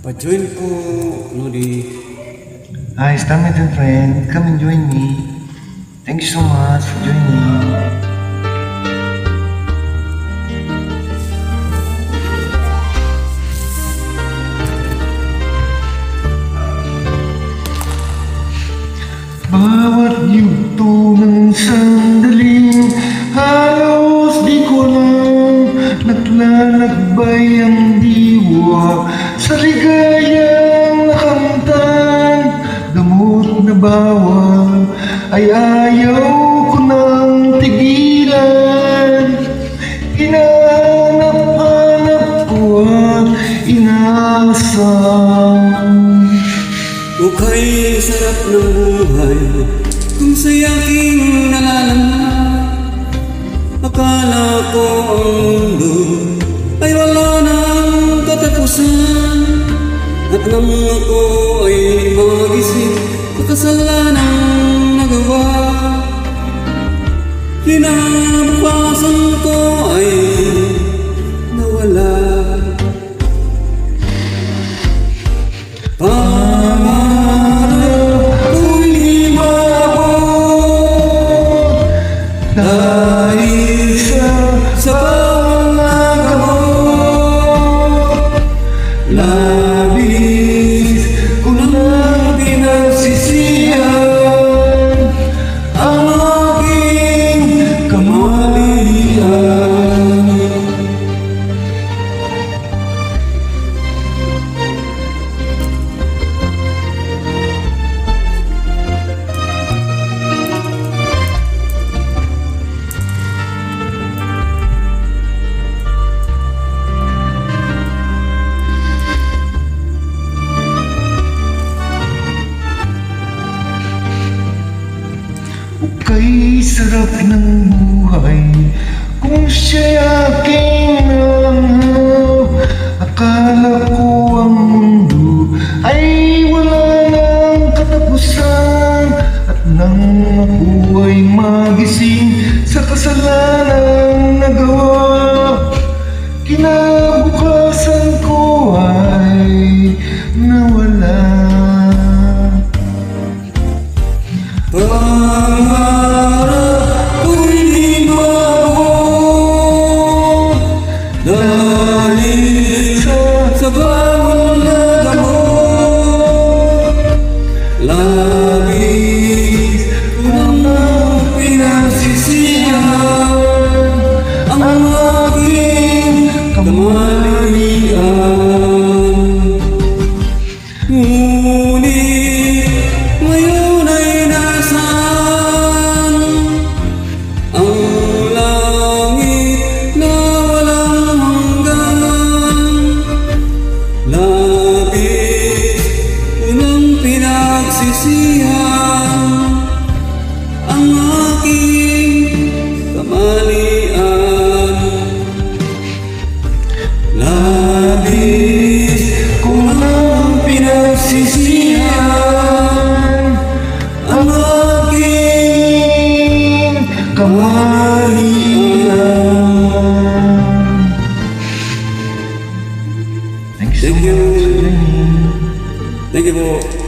Pa-join po, Lodi. Hi, stand with your friend. Come and join me. Thank you so much for joining. Bawat yugto ng sandaling halos di ko lang naglalakbay ang diwa sa ligayang nakamtan. Gamot na bawal ay ayaw ko nang tigilan. Hinahanap-hanap ko at inaasam. Mukha'y sarap ng buhay kung sa'y aking nalalaman. Akala ko ang mundo ay wala nang katapusan. At nang ako ay magising sa kasalanang nagawa, kinabukasan ko ay nawala. Dahil sa bawang nagamot, labis ko nang pinagsisihan ang aking kamalian. Kay sarap ng buhay kung siya'y aking nalanghap. Akala ko ang mundo ay wala nang katapusan. At nang ako ay magising sa kasalanang nagawa, kinabukasan ko ay nawala. Pangarap ko'y di maabot dahil sa bawang nagamot. Labis ko nang pinagsisihan ang aking kamalian. Ngunit ngayon ay nasaan ang langit na walang hanggan. Labis ko nang pinagsisihan ang aking kamalian. Labis ko nang pinagsisihan ang aking kamalian. Thank you so much for joining. Thank you po.